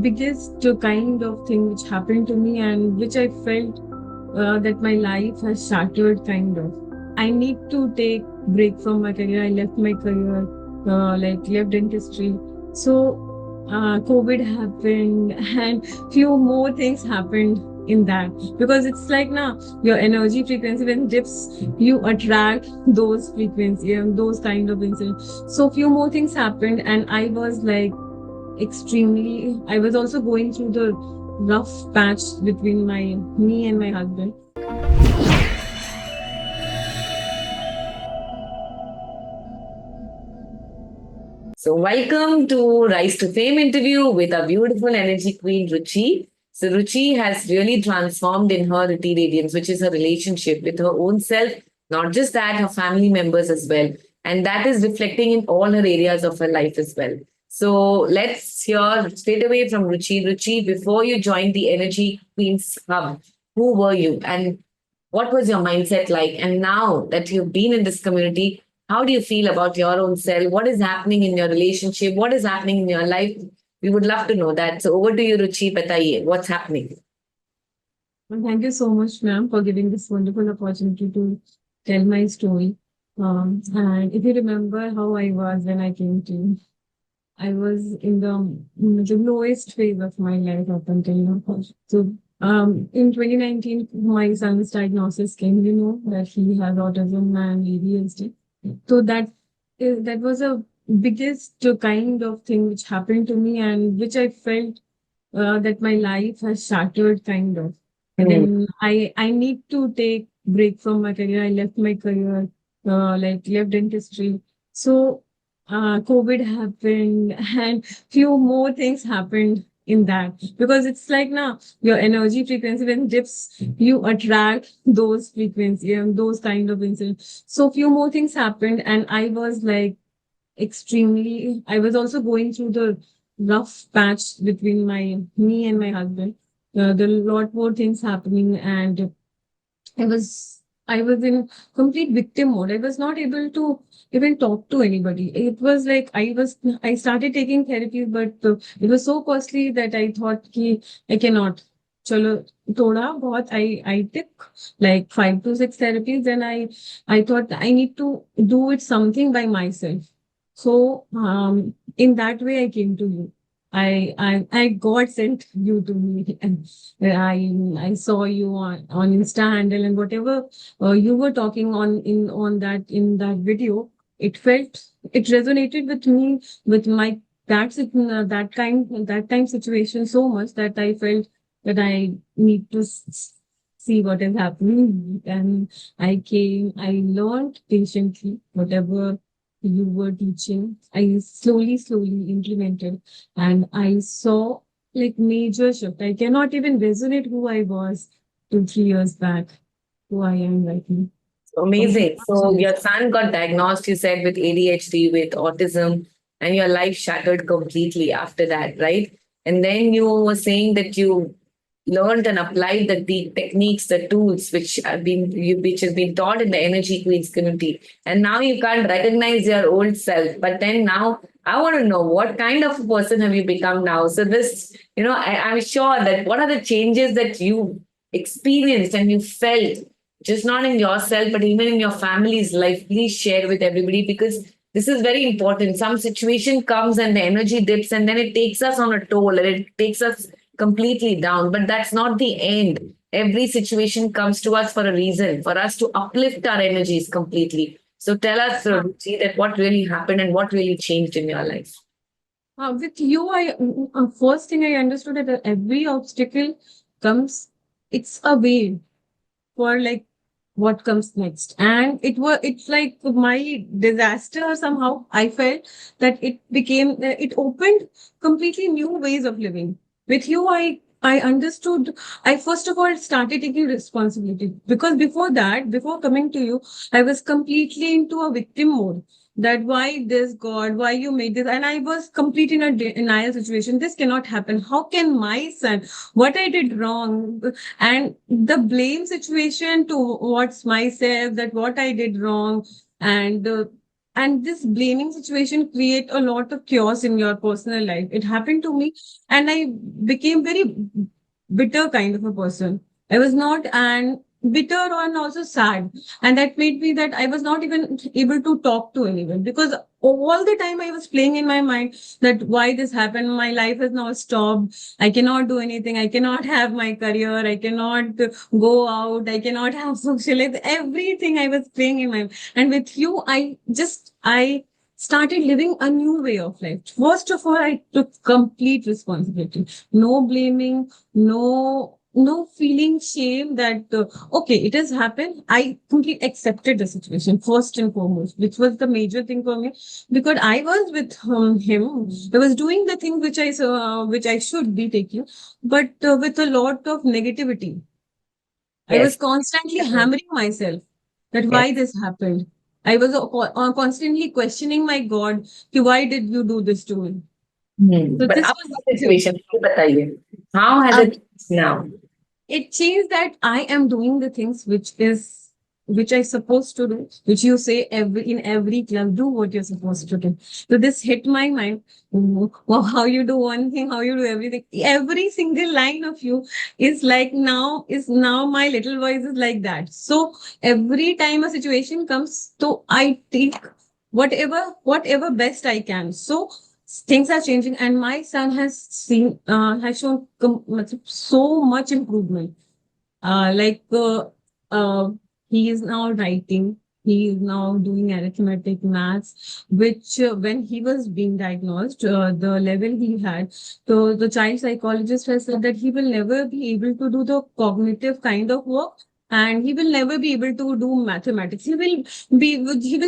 biggest kind of thing which happened to me and which I felt that my life has shattered kind of. I need to take break from my career. I left my career, left dentistry. So COVID happened and few more things happened in that because it's like now your energy frequency when dips, you attract those frequency and those kind of incidents. So few more things happened and I was like extremely I was also going through the rough patch between my me and my husband. So, welcome to Rise to Fame interview with our beautiful energy queen Ruchi. So, Ruchi has really transformed in her Ruti Radiance, which is her relationship with her own self, not just that, her family members as well. And that is reflecting in all her areas of her life as well. So, let's hear straight away from Ruchi. Ruchi, before you joined the Energy Queens Hub, who were you and what was your mindset like? And now that you've been in this community, how do you feel about your own self? What is happening in your relationship? What is happening in your life? We would love to know that. So over to you, Ruchi. Bataiye, what's happening? And thank you so much, ma'am, for giving this wonderful opportunity to tell my story. And if you remember how I was when I came to you, I was in the lowest phase of my life up until now. So in 2019, my son's diagnosis came, that he has autism and ADHD. So that was a biggest kind of thing which happened to me and which I felt that my life has shattered kind of. Hmm. Then I need to take break from my career. I left my career, left dentistry. So COVID happened and few more things happened in that because it's like now your energy frequency when dips, you attract those frequency and those kind of incidents. So few more things happened and I was like extremely I was also going through the rough patch between my me and my husband. There were a lot more things happening and I was I was in complete victim mode. I was not able to even talk to anybody. It was like I started taking therapy, but it was so costly that I thought कि I cannot. चलो थोड़ा बहुत I took like 5 to 6 therapies. Then I thought I need to do it something by myself. So in that way I came to you. I God sent you to me, and I saw you on Insta handle and whatever you were talking in that video. It felt it resonated with me with my that time situation so much that I felt that I need to see what is happening, and I came. I learned patiently whatever you were teaching. I slowly implemented and I saw like major shift. I cannot even resonate who I was 2 3 years back, who I am right now. Complete Amazing. So change. your son got diagnosed, you said, with ADHD, with autism, and your life shattered completely after that, right? And then you were saying that you learned and applied the techniques, the tools which has been taught in the Energy Queens community. And now you can't recognize your old self. But then now I want to know what kind of a person have you become now? So this, I'm sure that what are the changes that you experienced and you felt just not in yourself, but even in your family's life. Please share with everybody because this is very important. Some situation comes and the energy dips, and then it takes us on a toll and it takes us completely down. But that's not the end. Every situation comes to us for a reason, for us to uplift our energies completely. So tell us, Ruchi, that what really happened and what really changed in your life. With you, first thing I understood that every obstacle comes, it's a way for like what comes next. And it's like my disaster somehow. I felt that it opened completely new ways of living. With you, I understood. I first of all started taking responsibility because before coming to you, I was completely into a victim mode. That why this God, why you made this, and I was complete in a denial situation. This cannot happen. How can my son? What I did wrong? And the blame situation towards myself that what I did wrong and and this blaming situation create a lot of chaos in your personal life. It happened to me, and I became very bitter kind of a person. I was not and bitter and also sad, and that made me that I was not even able to talk to anyone, because all the time I was playing in my mind that why this happened. My life has now stopped. I cannot do anything. I cannot have my career. I cannot go out. I cannot have social life. Everything I was playing in my, and with you, I started living a new way of life. First of all, I took complete responsibility. No blaming, no feeling shame that okay, it has happened. I completely accepted the situation first and foremost, which was the major thing for me, because I was with him. I was doing the thing which I should be taking, but with a lot of negativity. I was Yes. constantly hammering myself that Yes. why this happened. I was constantly questioning my God, कि why did you do this to me? So But this up was the situation, you बताइए. How has uh, it changed now? it changed that I am doing the things which I supposed to do, which you say in every class, do what you're supposed to do. So this hit my mind. Wow, how you do one thing, how you do everything. Every single line of you is now my little voice is like that. So every time a situation comes, so I take whatever best I can. So things are changing, and my son has shown so much improvement. Like he is now writing, he is now doing arithmetic, maths, which when he was being diagnosed, the level he had, so the child psychologist has said that he will never be able to do the cognitive kind of work, and he will never be able to do mathematics. He will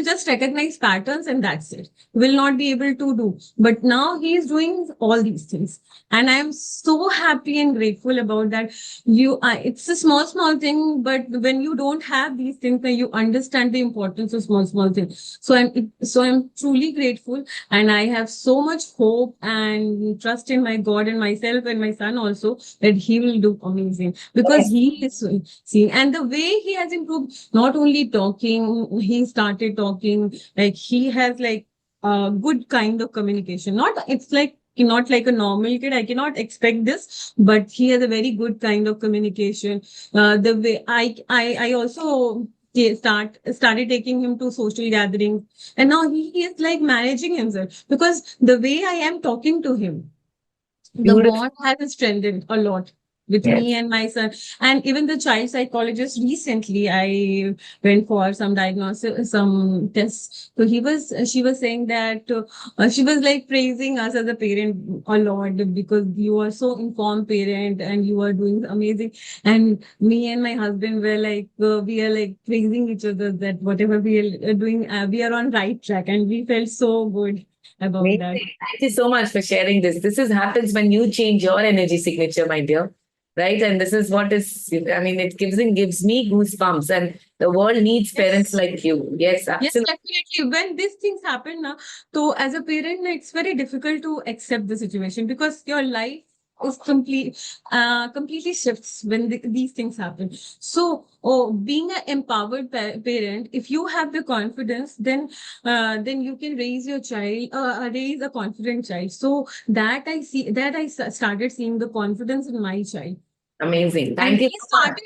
just recognize patterns, and that's it. Will not be able to do. But now he is doing all these things, and I am so happy and grateful about that. It's a small thing, but when you don't have these things, then you understand the importance of small things. So I'm truly grateful, and I have so much hope and trust in my God and myself and my son also, that he will do amazing, because Yes. he is seeing, and the way he has improved, not only talking, he started talking, like he has like a good kind of communication. Not like a normal kid. I cannot expect this, but he has a very good kind of communication. The way I also started taking him to social gatherings, and now he is like managing himself, because the way I am talking to him, the Beautiful. bond has strengthened a lot with me Yes. and my son. And even the child psychologist, recently I went for some diagnosis, some tests. So she was saying that she was like praising us as a parent a lot, because you are so informed parent and you are doing amazing. And me and my husband were like we are like praising each other that whatever we are doing, we are on right track, and we felt so good about Amazing. that. Thank you so much for sharing this. This is happens when you change your energy signature, my dear. Right? And this is what is, I mean, gives me goosebumps. And the world needs parents Yes. like you. Yes, Yes, absolutely. definitely. When these things happen now, so as a parent, it's very difficult to accept the situation, because your life is completely shifts when these things happen. So, being an empowered parent, if you have the confidence, then you can raise your child, raise a confident child. So that started seeing the confidence in my child. Amazing. And Thank you so much.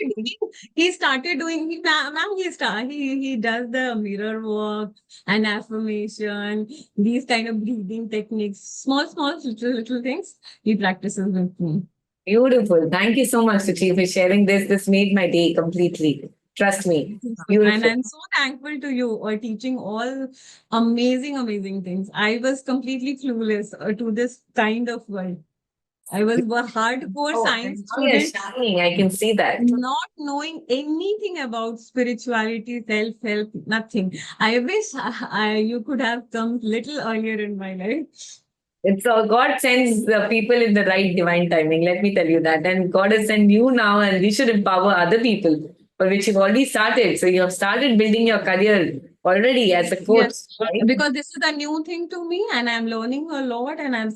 he started doing, he does the mirror work and affirmation, these kind of breathing techniques, small, little things he practices with me. Beautiful. Thank you so much, Suchi, for sharing this. This made my day completely. Trust me. And Beautiful. I'm so thankful to you for teaching all amazing things. I was completely clueless to this kind of world. I was a hardcore Oh, science and now you're student, shining. I can see that. not knowing anything about spirituality, self-help, nothing. I wish you could have come little earlier in my life. It's God sends the people in the right divine timing. Let me tell you that. And God has sent you now, and we should empower other people for which you've already started. So you have started building your career already as a coach, Yes, right? because this is a new thing to me, and I'm learning a lot, and I'm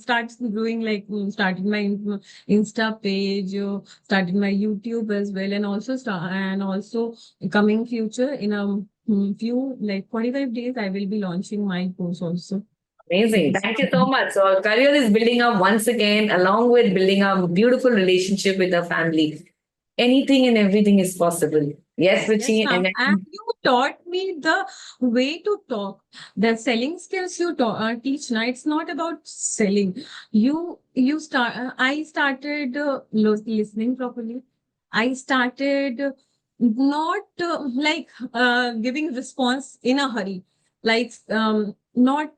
doing like started my Insta page, started my YouTube as well, and also coming future in few like 45 days, I will be launching my course also. Amazing. Yes. Thank you so much. So, our career is building up once again, along with building a beautiful relationship with our family. Anything and everything is possible. Yes, Yes, Ruchi. ma'am. And And you taught me the way to talk. The selling skills you teach now, it's not about selling. You start. I started listening properly. I started not giving response in a hurry, like not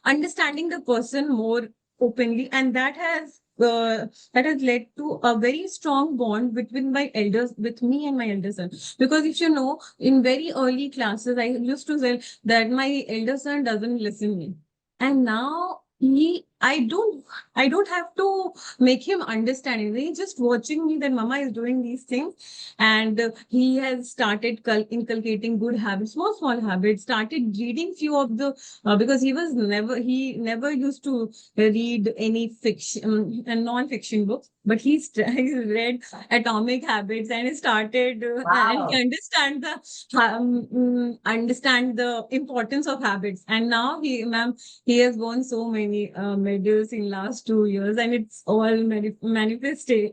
understanding the person more openly, and that has led to a very strong bond between my elders, with me and my elder son. Because if you know, in very early classes, I used to say that my elder son doesn't listen me, and now I don't have to make him understand it. He's just watching me that Mama is doing these things, and he has started inculcating good habits, small habits. Started reading few of the because he never used to read any fiction and non-fiction books, but he read Atomic Habits, and he started and he wow. understand the importance of habits. And now he has won so many medals in last 2 years, and it's all manifestation.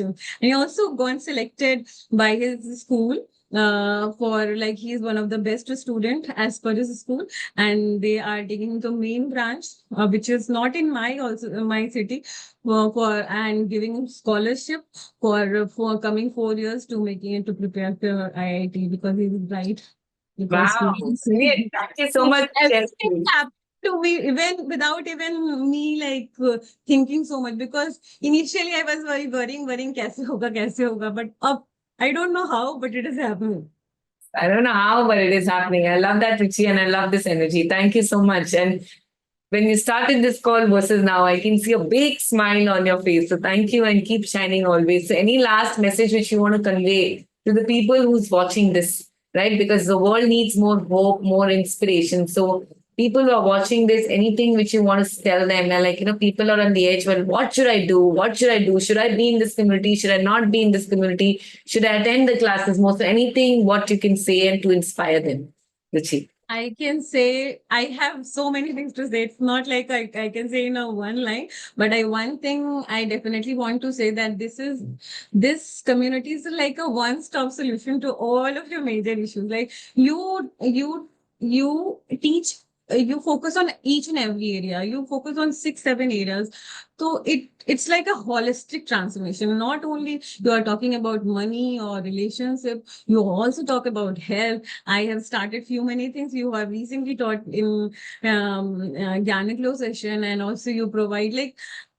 And he also got selected by his school for like he's one of the best student as per his school, and they are taking the main branch, which is not in my city, for and giving him scholarship for coming 4 years to making it to prepare for IIT, because he's bright, because Wow. students. Brilliant. Thank you so So much for everything sharing. happened to me even without even me like thinking so much, because initially I was very worrying kaise hoga, but up I don't know how, but it is happening. I don't know how, but it is happening. I love that, Ruchi, and I love this energy. Thank you so much. And when you started this call versus now, I can see a big smile on your face. So thank you and keep shining always. So any last message which you want to convey to the people who's watching this, right? Because the world needs more hope, more inspiration. So people who are watching this, anything which you want to tell them, and like, people are on the edge. Well, what should I do? What should I do? Should I be in this community? Should I not be in this community? Should I attend the classes more? So anything what you can say and to inspire them, Ruchi. I can say I have so many things to say. It's not like I can say in a one line, but one thing I definitely want to say, that this community is like a one-stop solution to all of your major issues. Like you teach, you focus on each and every area. You focus on 6, 7 areas. So it's like a holistic transformation. Not only you are talking about money or relationship, you also talk about health. I have started few many things you have recently taught in Gyanaklo session, and also you provide like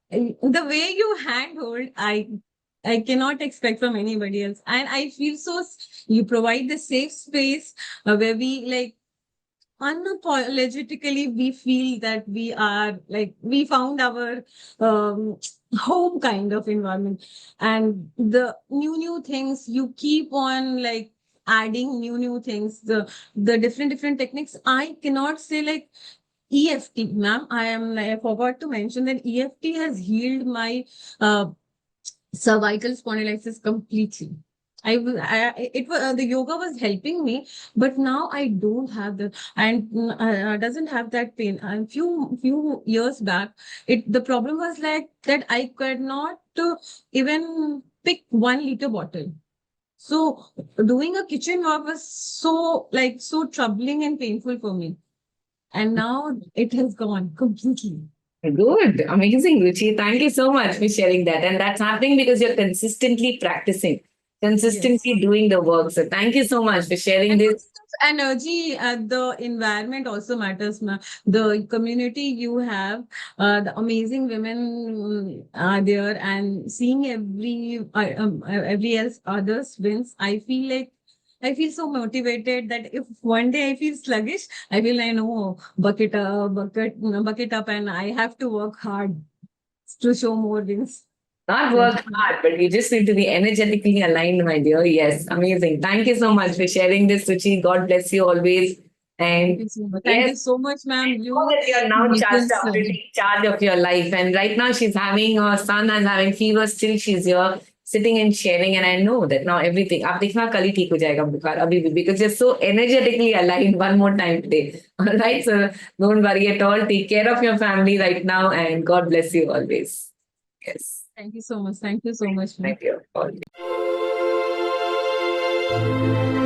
the way you handhold. I cannot expect from anybody else, and I feel so. You provide the safe space where we like unapologetically we feel that we are like we found our um, home kind of environment, and the new things you keep on like adding new things, the different techniques. I cannot say like EFT, ma'am. I forgot to mention that EFT has healed my uh, cervical spondylitis completely. It was the yoga was helping me, but now I don't have the and doesn't have that pain. And few years back, the problem was like that I could not even pick 1 liter bottle. So doing a kitchen work was so troubling and painful for me. And now it has gone completely. Good, amazing, Ruchi. Thank you so much for sharing that. And that's happening because you're consistently practicing, Yes. consistently doing the work. So thank you so much for sharing And this. energy, the environment also matters. The community you have, the amazing women are there, and seeing every else others wins. I feel so motivated that if one day I feel sluggish, I feel I know bucket up, and I have to work hard to show more wins. Not That work hard, but you just need to be energetically aligned, my dear. Yes, amazing. Thank you so much for sharing this, Ruchi. God bless you always. thank And you so much. Thank yes, you so much, ma'am. know You that you are now you charged can up to say. take charge of your life. And right now, she's having her son is having fever. Still, she's here. sitting and sharing, and I know that now everything. आप देखना कल ही ठीक हो जाएगा बुखार अभी भी, because you're so energetically aligned one more time today. All right, so don't worry at all. Take care of your family right now, and God bless you always. Yes, Thank you so much. Thank you so much, ma'am. thank you. All.